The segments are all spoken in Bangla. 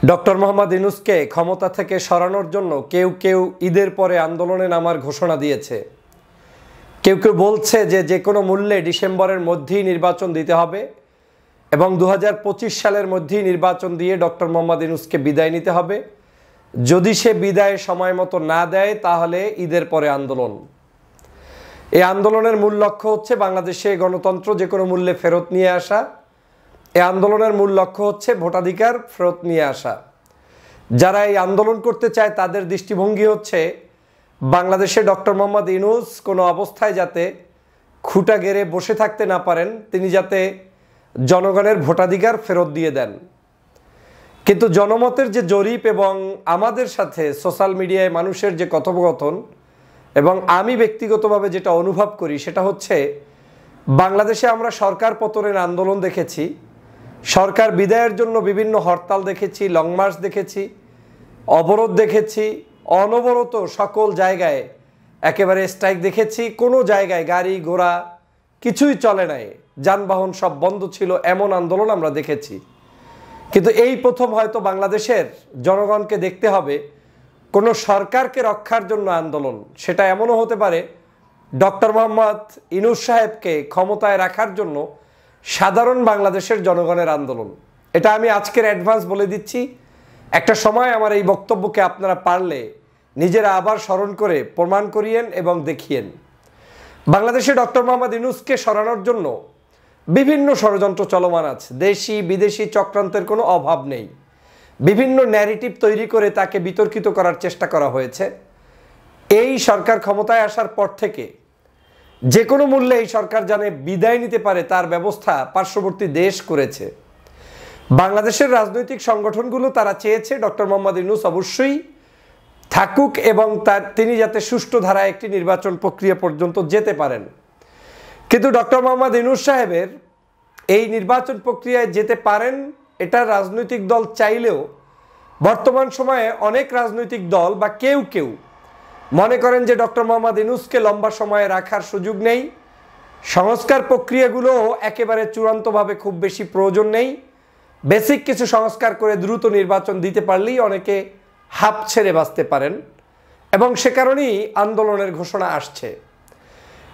ডক্টর মোহাম্মদ ইউনূসকে ক্ষমতা থেকে সরানোর জন্য কেউ কেউ ঈদের পরে আন্দোলনে নামার ঘোষণা দিয়েছে। কেউ কেউ বলছে যে কোনো মূল্যে ডিসেম্বরের মধ্যেই নির্বাচন দিতে হবে এবং 2025 সালের মধ্যেই নির্বাচন দিয়ে ডক্টর মোহাম্মদ ইউনূসকে বিদায় নিতে হবে। যদি সে বিদায় সময় মতো না দেয় তাহলে ঈদের পরে আন্দোলন। এই আন্দোলনের মূল লক্ষ্য হচ্ছে বাংলাদেশে গণতন্ত্র যে কোনো মূল্যে ফেরত নিয়ে আসা। এই আন্দোলনের মূল লক্ষ্য হচ্ছে ভোটাধিকার ফেরত নিয়ে আসা। যারা এই আন্দোলন করতে চায় তাদের দৃষ্টিভঙ্গি হচ্ছে বাংলাদেশে ডক্টর মোহাম্মদ ইউনূস কোনো অবস্থায় যাতে খুঁটা গেড়ে বসে থাকতে না পারেন, তিনি যাতে জনগণের ভোটাধিকার ফেরত দিয়ে দেন। কিন্তু জনমতের যে জরিপ এবং আমাদের সাথে সোশ্যাল মিডিয়ায় মানুষের যে কথোপকথন এবং আমি ব্যক্তিগতভাবে যেটা অনুভব করি সেটা হচ্ছে বাংলাদেশে আমরা সরকার পতনের আন্দোলন দেখেছি, সরকার বিদায়ের জন্য বিভিন্ন হরতাল দেখেছি, লং মার্চ দেখেছি, অবরোধ দেখেছি, অনবরত সকল জায়গায় একেবারে স্ট্রাইক দেখেছি। কোনো জায়গায় গাড়ি ঘোড়া কিছুই চলে নাই, যানবাহন সব বন্ধ ছিল, এমন আন্দোলন আমরা দেখেছি। কিন্তু এই প্রথম হয়তো বাংলাদেশের জনগণকে দেখতে হবে কোনো সরকারকে রক্ষার জন্য আন্দোলন। সেটা এমনও হতে পারে ডক্টর মোহাম্মদ ইউনূস সাহেবকে ক্ষমতায় রাখার জন্য সাধারণ বাংলাদেশের জনগণের আন্দোলন। এটা আমি আজকের অ্যাডভান্স বলে দিচ্ছি। একটা সময় আমার এই বক্তব্যকে আপনারা পারলে নিজেরা আবার স্মরণ করে প্রমাণ করিয়েন এবং দেখিয়েন। বাংলাদেশে ডক্টর মোহাম্মদ ইউনূসকে সরানোর জন্য বিভিন্ন ষড়যন্ত্র চলমান আছে, দেশি বিদেশি চক্রান্তের কোনো অভাব নেই। বিভিন্ন ন্যারেটিভ তৈরি করে তাকে বিতর্কিত করার চেষ্টা করা হয়েছে। এই সরকার ক্ষমতায় আসার পর থেকে যে কোনো মূল্যে এই সরকার জানে বিদায় নিতে পারে তার ব্যবস্থা পার্শ্ববর্তী দেশ করেছে। বাংলাদেশের রাজনৈতিক সংগঠনগুলো তারা চেয়েছে ডক্টর মোহাম্মদ ইউনূস অবশ্যই থাকুক এবং তিনি যাতে সুষ্ঠু ধারায় একটি নির্বাচন প্রক্রিয়া পর্যন্ত যেতে পারেন। কিন্তু ডক্টর মোহাম্মদ ইউনূস সাহেবের এই নির্বাচন প্রক্রিয়ায় যেতে পারেন এটা রাজনৈতিক দল চাইলেও বর্তমান সময়ে অনেক রাজনৈতিক দল বা কেউ কেউ মনে করেন যে ডক্টর মোহাম্মদ ইউনূসকে লম্বা সময়ে রাখার সুযোগ নেই, সংস্কার প্রক্রিয়াগুলো একেবারে চূড়ান্তভাবে খুব বেশি প্রয়োজন নেই, বেসিক কিছু সংস্কার করে দ্রুত নির্বাচন দিতে পারলেই অনেকে হাঁপ ছেড়ে বাঁচতে পারেন এবং সে কারণেই আন্দোলনের ঘোষণা আসছে।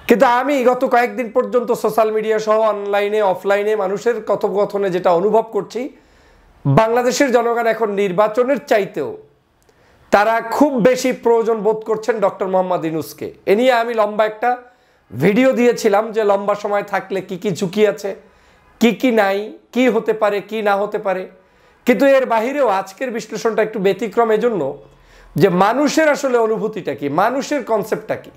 কিন্তু আমি গত কয়েকদিন পর্যন্ত সোশ্যাল মিডিয়া সহ অনলাইনে অফলাইনে মানুষের কথোপকথনে যেটা অনুভব করছি, বাংলাদেশের জনগণ এখন নির্বাচনের চাইতেও তারা খুব বেশি প্রয়োজন বোধ করছেন ডক্টর মোহাম্মদ ইউনূসকে। এ নিয়ে আমি লম্বা একটা ভিডিও দিয়েছিলাম যে লম্বা সময় থাকলে কি কি ঝুঁকি আছে, কি নাই, কি হতে পারে কি না হতে পারে। কিন্তু এর বাহিরেও আজকের বিশ্লেষণটা একটু ব্যতিক্রম এজন্য যে মানুষের আসলে অনুভূতিটা কি, মানুষের কনসেপ্টটা কি।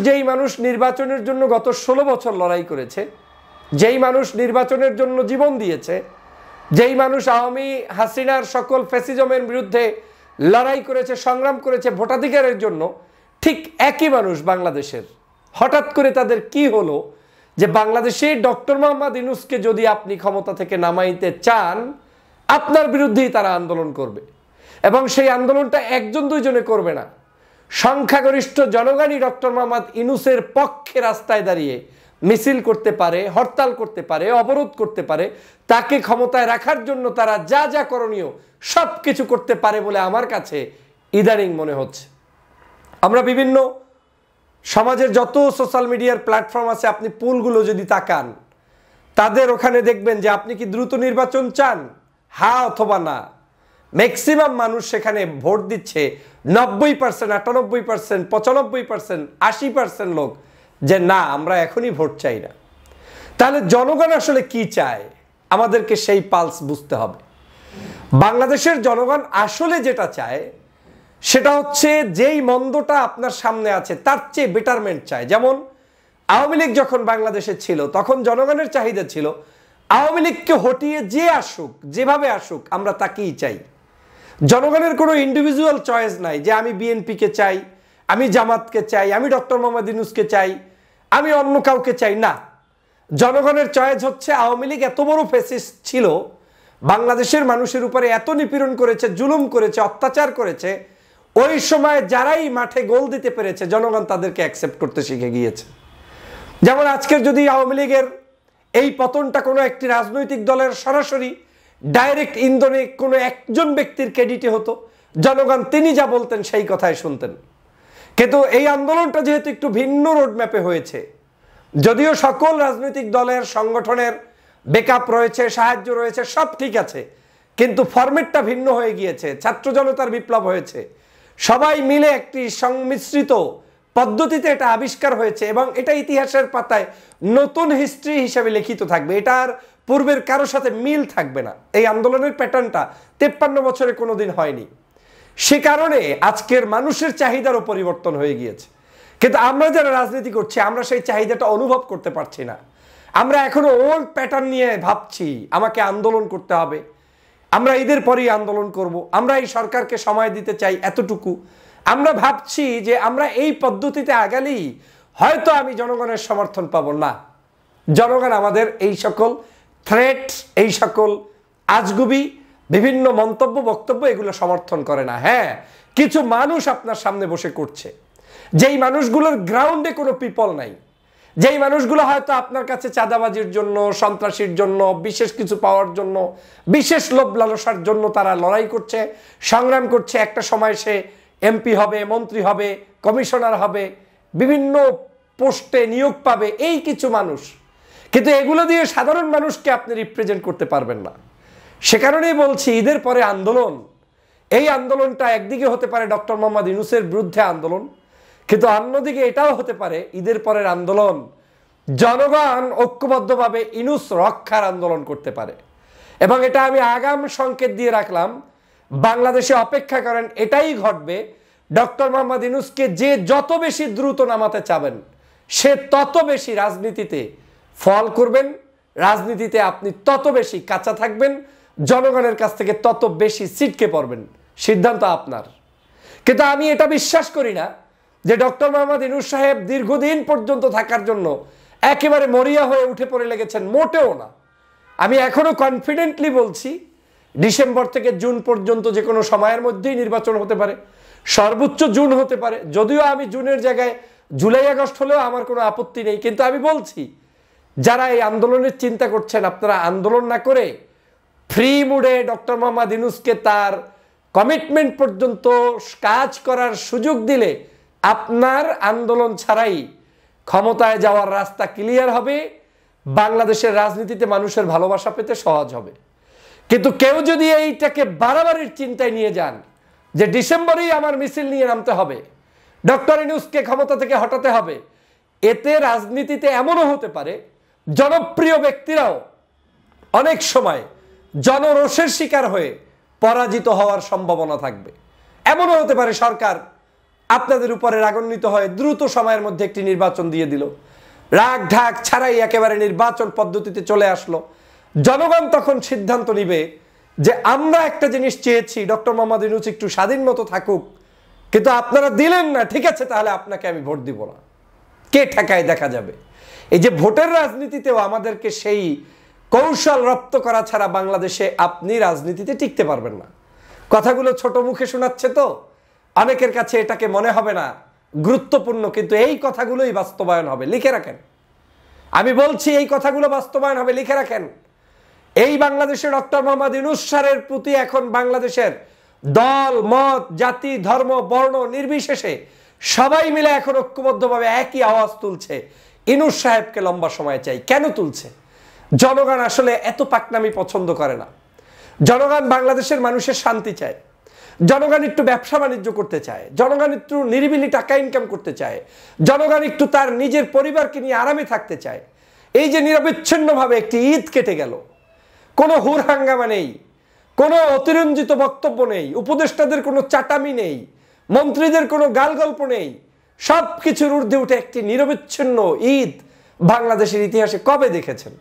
যেই মানুষ নির্বাচনের জন্য গত 16 বছর লড়াই করেছে, যেই মানুষ নির্বাচনের জন্য জীবন দিয়েছে, যেই মানুষ আওয়ামী হাসিনার সকল ফ্যাসিজমের বিরুদ্ধে লড়াই করেছে, সংগ্রাম করেছে ভোটাধিকারের জন্য, ঠিক একই মানুষ বাংলাদেশের হঠাৎ করে তাদের কি হলো যে বাংলাদেশে ডক্টর মোহাম্মদ ইউনূসকে যদি আপনি ক্ষমতা থেকে নামাইতে চান আপনার বিরুদ্ধেই তারা আন্দোলন করবে এবং সেই আন্দোলনটা একজন দুইজনে করবে না, সংখ্যাগরিষ্ঠ জনগণই ডক্টর মোহাম্মদ ইউনূসের পক্ষে রাস্তায় দাঁড়িয়ে মিছিল করতে পারে, হরতাল করতে পারে, অবরোধ করতে পারে, তাকে ক্ষমতায় রাখার জন্য তারা যা যা করণীয় সব কিছু করতে পারে বলে আমার কাছে ইদানিং মনে হচ্ছে। আমরা বিভিন্ন সমাজের যত সোশ্যাল মিডিয়ার প্ল্যাটফর্ম আছে আপনি পুলগুলো যদি তাকান তাদের ওখানে দেখবেন যে আপনি কি দ্রুত নির্বাচন চান, হ্যাঁ অথবা না। ম্যাক্সিমাম মানুষ সেখানে ভোট দিচ্ছে 90%, 98%, 95%, 80% লোক যে না আমরা এখনই ভোট চাই না। তাহলে জনগণ আসলে কি চায় আমাদেরকে সেই পালস বুঝতে হবে। বাংলাদেশের জনগণ আসলে যেটা চায় সেটা হচ্ছে যেই মন্দটা আপনার সামনে আছে তার চেয়ে বেটারমেন্ট চায়। যেমন আওয়ামী লীগ যখন বাংলাদেশে ছিল তখন জনগণের চাহিদা ছিল আওয়ামী লীগকে হটিয়ে যে আসুক, যেভাবে আসুক আমরা তাকেই চাই। জনগণের কোনো ইন্ডিভিজুয়াল চয়েস নাই যে আমি বিএনপিকে চাই, আমি জামাতকে চাই, আমি ডক্টর মোহাম্মদ ইউনূসকে চাই, আমি অন্য কাউকে চাই না। জনগণের চয়েস হচ্ছে আওয়ামী লীগ এত বড় ফ্যাসিস্ট ছিল, বাংলাদেশের মানুষের উপরে এত নিপীড়ন করেছে, জুলুম করেছে, অত্যাচার করেছে, ওই সময় যারাই মাঠে গোল দিতে পেরেছে জনগণ তাদেরকে অ্যাকসেপ্ট করতে শিখে গিয়েছে। যেমন আজকের যদি আওয়ামী লীগের এই পতনটা কোনো একটি রাজনৈতিক দলের সরাসরি ডাইরেক্ট ইন্ধনে কোনো একজন ব্যক্তির ক্রেডিটে হতো, জনগণ তিনি যা বলতেন সেই কথাই শুনতেন। কিন্তু এই আন্দোলনটা যেহেতু একটু ভিন্ন রোডম্যাপে হয়েছে, যদিও সকল রাজনৈতিক দলের সংগঠনের ব্যাকআপ রয়েছে, সাহায্য রয়েছে, সব ঠিক আছে, কিন্তু ফরম্যাটটা ভিন্ন হয়ে গিয়েছে। ছাত্র জনতার বিপ্লব হয়েছে, সবাই মিলে একটি সংমিশ্রিত পদ্ধতিতে এটা আবিষ্কার হয়েছে এবং এটা ইতিহাসের পাতায় নতুন হিস্ট্রি হিসেবে লিখিত থাকবে। এটার পূর্বের কারোর সাথে মিল থাকবে না। এই আন্দোলনের প্যাটার্নটা 53 বছরে কোনোদিন হয়নি। সে কারণে আজকের মানুষের চাহিদারও পরিবর্তন হয়ে গিয়েছে, কিন্তু আমরা যারা রাজনীতি করছি আমরা সেই চাহিদাটা অনুভব করতে পারছি না। আমরা এখনো ওল্ড প্যাটার্ন নিয়ে ভাবছি, আমাকে আন্দোলন করতে হবে, আমরা ঈদের পরেই আন্দোলন করব, আমরা এই সরকারকে সময় দিতে চাই এতটুকু। আমরা ভাবছি যে আমরা এই পদ্ধতিতে আগালেই হয়তো আমি জনগণের সমর্থন পাব না। জনগণ আমাদের এই সকল থ্রেট, এই সকল আজগুবি বিভিন্ন মন্তব্য বক্তব্য এগুলো সমর্থন করে না। হ্যাঁ, কিছু মানুষ আপনার সামনে বসে করছে, যেই মানুষগুলোর গ্রাউন্ডে কোনো পিপল নাই, যেই মানুষগুলো হয়তো আপনার কাছে চাঁদাবাজির জন্য, সন্ত্রাসীর জন্য, বিশেষ কিছু পাওয়ার জন্য, বিশেষ লোভ লালসার জন্য তারা লড়াই করছে, সংগ্রাম করছে। একটা সময় সে এমপি হবে, মন্ত্রী হবে, কমিশনার হবে, বিভিন্ন পোস্টে নিয়োগ পাবে, এই কিছু মানুষ। কিন্তু এগুলো দিয়ে সাধারণ মানুষকে আপনি রিপ্রেজেন্ট করতে পারবেন না। সে কারণেই বলছি ঈদের পরে আন্দোলন, এই আন্দোলনটা একদিকে হতে পারে ডক্টর মোহাম্মদ ইউনূসের বিরুদ্ধে আন্দোলন, কিন্তু অন্যদিকে এটাও হতে পারে ঈদের পরের আন্দোলন জনগণ ঐক্যবদ্ধভাবে ইউনূস রক্ষার আন্দোলন করতে পারে। এবং এটা আমি আগাম সংকেত দিয়ে রাখলাম, বাংলাদেশে অপেক্ষা করেন, এটাই ঘটবে। ডক্টর মোহাম্মদ ইউনূসকে যে যত বেশি দ্রুত নামাতে চাবেন সে তত বেশি রাজনীতিতে ফল করবেন, রাজনীতিতে আপনি তত বেশি কাঁচা থাকবেন, জনগণের কাছ থেকে তত বেশি ছিটকে পড়বেন। সিদ্ধান্ত আপনার। কিন্তু আমি এটা বিশ্বাস করি না যে ডক্টর মোহাম্মদ ইউনূস সাহেব দীর্ঘদিন পর্যন্ত থাকার জন্য একেবারে মরিয়া হয়ে উঠে পড়ে লেগেছেন, মোটেও না। আমি এখনো কনফিডেন্টলি বলছি ডিসেম্বর থেকে জুন পর্যন্ত যে কোনো সময়ের মধ্যেই নির্বাচন হতে পারে, সর্বোচ্চ জুন হতে পারে। যদিও আমি জুনের জায়গায় জুলাই আগস্ট হলেও আমার কোনো আপত্তি নেই, কিন্তু আমি বলছি যারা এই আন্দোলনের চিন্তা করছেন আপনারা আন্দোলন না করে ফ্রি মুডে ডক্টর মোহাম্মদ ইউনূসকে তার কমিটমেন্ট পর্যন্ত কাজ করার সুযোগ দিলে আপনার আন্দোলন ছাড়াই ক্ষমতায় যাওয়ার রাস্তা ক্লিয়ার হবে, বাংলাদেশের রাজনীতিতে মানুষের ভালোবাসা পেতে সহজ হবে। কিন্তু কেউ যদি এইটাকে বাড়াবাড়ির চিন্তায় নিয়ে যান যে ডিসেম্বরেই আমার মিছিল নিয়ে নামতে হবে, ডক্টর ইউনূসকে ক্ষমতা থেকে হটাতে হবে, এতে রাজনীতিতে এমনও হতে পারে জনপ্রিয় ব্যক্তিরাও অনেক সময় জনরোষের শিকার হয়ে পরাজিত হওয়ার সম্ভাবনা থাকবে। এমনও হতে পারে সরকার আপনাদের উপরে রাগান্বিত হয়ে দ্রুত সময়ের মধ্যে একটি নির্বাচন দিয়ে দিল, রাগ ঢাক ছাড়াই একেবারে নির্বাচন পদ্ধতিতে চলে আসলো। জনগণ তখন সিদ্ধান্ত নিবে যে আমরা একটা জিনিস চেয়েছি, ডক্টর মোহাম্মদ ইউনূস একটু স্বাধীন মতো থাকুক, কিন্তু আপনারা দিলেন না, ঠিক আছে তাহলে আপনাকে আমি ভোট দিব না। কে ঠেকায় দেখা যাবে। এই যে ভোটের রাজনীতিতেও আমাদেরকে সেই কৌশল রপ্ত করা ছাড়া বাংলাদেশে আপনি রাজনীতিতে টিকতে পারবেন না। কথাগুলো ছোট মুখে শোনাচ্ছে তো অনেকের কাছে এটাকে মনে হবে না গুরুত্বপূর্ণ, কিন্তু এই কথাগুলোই বাস্তবায়ন হবে, লিখে রাখেন। আমি বলছি এই কথাগুলো বাস্তবায়ন হবে, লিখে রাখেন। এই বাংলাদেশে ডক্টর মোহাম্মদ ইউনূস স্যারের প্রতি এখন বাংলাদেশের দল মত জাতি ধর্ম বর্ণ নির্বিশেষে সবাই মিলে এখন ঐক্যবদ্ধভাবে একই আওয়াজ তুলছে, ইউনূস সাহেবকে লম্বা সময় চাই। কেন তুলছে? জনগণ আসলে এত পাকনামি পছন্দ করে না। জনগণ বাংলাদেশের মানুষের শান্তি চায়, জনগণ একটু ব্যবসা বাণিজ্য করতে চায়, জনগণ একটু নিরিবিলি টাকা ইনকাম করতে চায়, জনগণ একটু তার নিজের পরিবারকে নিয়ে আরামে থাকতে চায়। এই যে নিরবিচ্ছিন্নভাবে একটি ঈদ কেটে গেল, কোনো হুর হাঙ্গামা নেই, কোনো অতিরঞ্জিত বক্তব্য নেই, উপদেষ্টাদের কোনো চাটামি নেই, মন্ত্রীদের কোনো গালগল্প নেই, সব কিছুর ঊর্ধ্বে উঠে একটি নিরবিচ্ছিন্ন ঈদ বাংলাদেশের ইতিহাসে কবে দেখেছেন?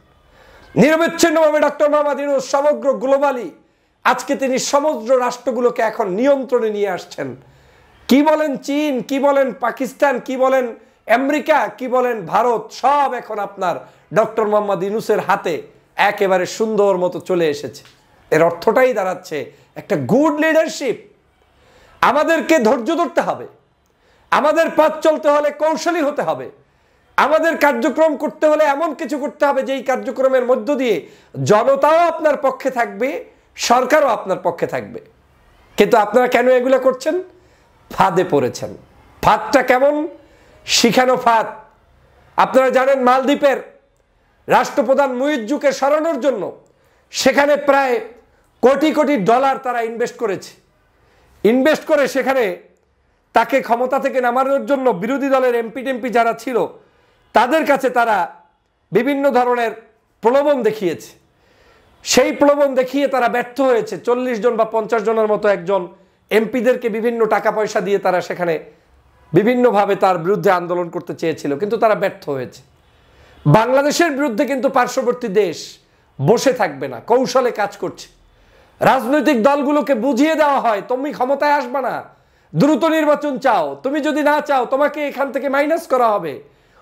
নিরবিচ্ছিন্নভাবে ডক্টর মোহাম্মদ ইউনূস সমগ্র গ্লোবালি আজকে তিনি সমগ্র রাষ্ট্রগুলোকে এখন নিয়ন্ত্রণে নিয়ে আসছেন। কি বলেন চীন, কি বলেন পাকিস্তান, কি বলেন আমেরিকা, কি বলেন ভারত, সব এখন আপনার ডক্টর মোহাম্মদ ইউনূসের হাতে একেবারে সুন্দর মতো চলে এসেছে। এর অর্থটাই দাঁড়াচ্ছে একটা গুড লিডারশিপ। আমাদেরকে ধৈর্য ধরতে হবে, আমাদের পথ চলতে হলে কৌশলী হতে হবে, আমাদের কার্যক্রম করতে হলে এমন কিছু করতে হবে যেই কার্যক্রমের মধ্য দিয়ে জনতাও আপনার পক্ষে থাকবে, সরকারও আপনার পক্ষে থাকবে। কিন্তু আপনারা কেন এগুলো করছেন? ফাঁদে পড়েছেন। ফাঁদটা কেমন? শিখানো ফাঁদ। আপনারা জানেন মালদ্বীপের রাষ্ট্রপ্রধান মুইজ্জুকে সরানোর জন্য সেখানে প্রায় কোটি কোটি ডলার তারা ইনভেস্ট করেছে। ইনভেস্ট করে সেখানে তাকে ক্ষমতা থেকে নামানোর জন্য বিরোধী দলের এমপি যারা ছিল তাদের কাছে তারা বিভিন্ন ধরনের প্রলোভন দেখিয়েছে। সেই প্রলোভন দেখিয়ে তারা ব্যর্থ হয়েছে। 40 জন বা 50 জনের মতো একজন এমপিদেরকে বিভিন্ন টাকা পয়সা দিয়ে তারা সেখানে বিভিন্নভাবে তার বিরুদ্ধে আন্দোলন করতে চেয়েছিল, কিন্তু তারা ব্যর্থ হয়েছে। বাংলাদেশের বিরুদ্ধে কিন্তু পার্শ্ববর্তী দেশ বসে থাকবে না, কৌশলে কাজ করছে। রাজনৈতিক দলগুলোকে বুঝিয়ে দেওয়া হয়, তুমি ক্ষমতায় আসবে না, দ্রুত নির্বাচন চাও, তুমি যদি না চাও তোমাকে এখান থেকে মাইনাস করা হবে,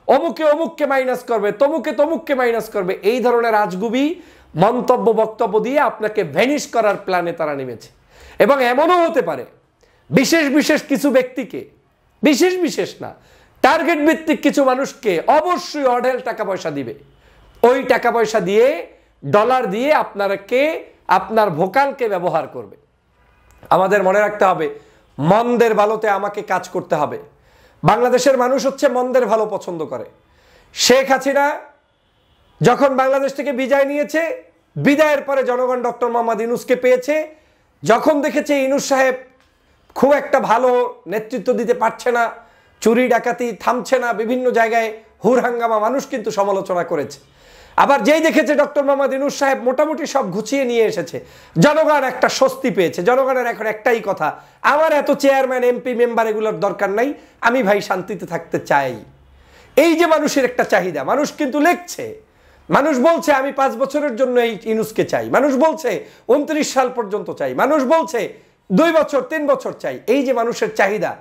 অমুকে অমুককে মাইনাস করবে, তমুককে মাইনাস করবে। এই ধরনের আজগুবি মন্তব্য বক্তব্য দিয়ে আপনাকে ভ্যানিশ করার প্ল্যানে তারা নেমেছে। এবং এমনও হতে পারে বিশেষ কিছু ব্যক্তিকে, বিশেষ না, টার্গেট ভিত্তিক কিছু মানুষকে অবশ্যই অঢেল টাকা পয়সা দিবে। ওই টাকা পয়সা দিয়ে, ডলার দিয়ে আপনার ভোকালকে ব্যবহার করবে। আমাদের মনে রাখতে হবে, মন্দের ভালোতে আমাকে কাজ করতে হবে। বাংলাদেশের মানুষ হচ্ছে মন্দের ভালো পছন্দ করে। শেখ হাসিনা যখন বাংলাদেশ থেকে বিদায় নিয়েছে, বিদায়ের পরে জনগণ ডক্টর মোহাম্মদ ইউনূসকে পেয়েছে। যখন দেখেছে ইউনূস সাহেব খুব একটা ভালো নেতৃত্ব দিতে পারছে না, চুরি ডাকাতি থামছে না, বিভিন্ন জায়গায় হুরহাঙ্গামা, মানুষ কিন্তু সমালোচনা করেছে। আবার যেই দেখেছে ডক্টর মোহাম্মদ ইউনূস সাহেব মোটামুটি সব গুছিয়ে নিয়ে এসেছে, জনগণ একটা স্বস্তি পেয়েছে। জনগণের এখন একটাই কথা, আমার এত চেয়ারম্যান এমপি মেম্বার এগুলোর দরকার নাই, আমি ভাই শান্তিতে থাকতে চাই। এই যে মানুষের একটা চাহিদা, মানুষ কিন্তু লিখছে, মানুষ বলছে আমি 5 বছরের জন্য এই ইউনূসকে চাই, মানুষ বলছে 29 সাল পর্যন্ত চাই, মানুষ বলছে 2 বছর 3 বছর চাই। এই যে মানুষের চাহিদা,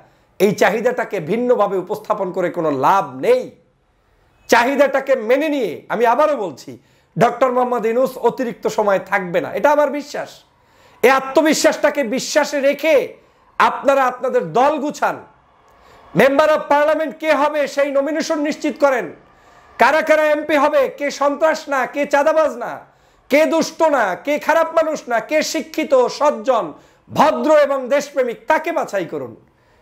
এই চাহিদাটাকে ভিন্নভাবে উপস্থাপন করে কোনো লাভ নেই। চাহিদাটাকে মেনে নিয়ে আমি আবারও বলছি, ডক্টর মোহাম্মদ ইউনূস অতিরিক্ত সময় থাকবে না, এটা আমার বিশ্বাস। এই আত্মবিশ্বাসটাকে বিশ্বাসে রেখে আপনারা আপনাদের দল গুছান। মেম্বার অফ পার্লামেন্ট কে হবে সেই নমিনেশন নিশ্চিত করেন। কারা কারা এমপি হবে, কে সন্ত্রাস না, কে চাঁদাবাজ না, কে দুষ্ট না, কে খারাপ মানুষ না, কে শিক্ষিত সজ্জন ভদ্র এবং দেশপ্রেমিক, তাকে বাছাই করুন।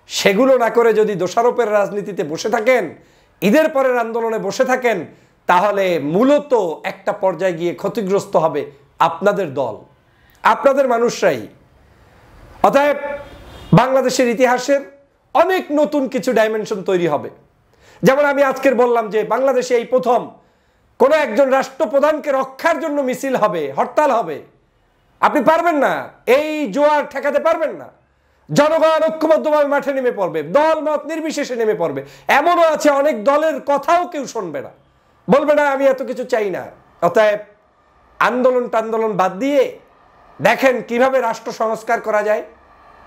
সেগুলো না করে যদি দোষারোপের রাজনীতিতে বসে থাকেন, ঈদের পরের আন্দোলনে বসে থাকেন, তাহলে মূলত একটা পর্যায়ে গিয়ে ক্ষতিগ্রস্ত হবে আপনাদের দল, আপনাদের মানুষরাই। অতএব বাংলাদেশের ইতিহাসের অনেক নতুন কিছু ডাইমেনশন তৈরি হবে। যেমন আমি আজকের বললাম যে বাংলাদেশে এই প্রথম কোনো একজন রাষ্ট্রপ্রধানকে রক্ষার জন্য মিছিল হবে, হরতাল হবে। আপনি পারবেন না, এই জোয়ার ঠেকাতে পারবেন না। জনগণ ঐক্যবদ্ধভাবে মাঠে নেমে পড়বে, দল মত নির্বিশেষে নেমে পড়বে। এমনও আছে অনেক দলের কথাও কেউ শুনবে না, বলবে না আমি এত কিছু চাই না। অতএব আন্দোলন বাদ দিয়ে দেখেন কিভাবে রাষ্ট্র সংস্কার করা যায়,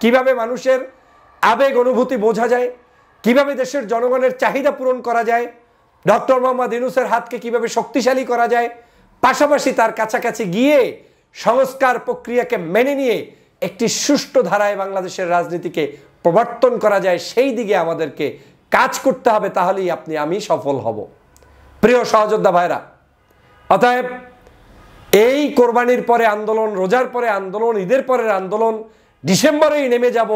কিভাবে মানুষের আবেগ অনুভূতি বোঝা যায়, কিভাবে দেশের জনগণের চাহিদা পূরণ করা যায়, ডক্টর মোহাম্মদ ইউনূসের হাতকে কিভাবে শক্তিশালী করা যায়, পাশাপাশি তার কাছাকাছি গিয়ে সংস্কার প্রক্রিয়াকে মেনে নিয়ে একটি সুষ্ঠু ধারায় বাংলাদেশের রাজনীতিকে প্রবর্তন করা যায়, সেই দিকে আমাদেরকে কাজ করতে হবে। তাহলেই আপনি আমি সফল হব। প্রিয় সহযোদ্ধা ভাইরা, অতএব এই কোরবানির পরে আন্দোলন, রোজার পরে আন্দোলন, ঈদের পরের আন্দোলন, ডিসেম্বরেই নেমে যাব,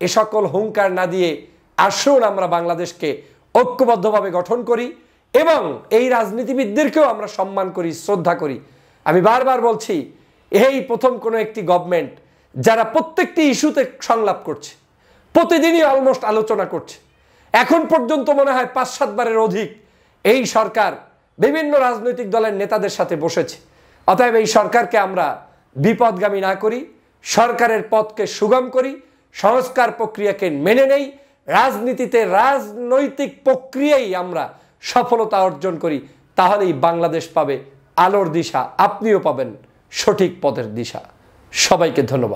এ সকল হুঙ্কার না দিয়ে আসুন আমরা বাংলাদেশকে ঐক্যবদ্ধভাবে গঠন করি এবং এই রাজনীতিবিদদেরকেও আমরা সম্মান করি, শ্রদ্ধা করি। আমি বারবার বলছি, এই প্রথম কোনো একটি গভর্নমেন্ট যারা প্রত্যেকটি ইস্যুতে সংলাপ করছে, প্রতিদিনই অলমোস্ট আলোচনা করছে। এখন পর্যন্ত মনে হয় 5-7 বারের অধিক এই সরকার বিভিন্ন রাজনৈতিক দলের নেতাদের সাথে বসেছে। অতএব এই সরকারকে আমরা বিপদগামী না করি, সরকারের পথকে সুগম করি, সংস্কার প্রক্রিয়াকে মেনে নেই, রাজনীতিতে রাজনৈতিক প্রক্রিয়ায় আমরা সফলতা অর্জন করি। তাহলেই বাংলাদেশ পাবে আলোর দিশা, আপনিও পাবেন সঠিক পথের দিশা। সবাইকে ধন্যবাদ।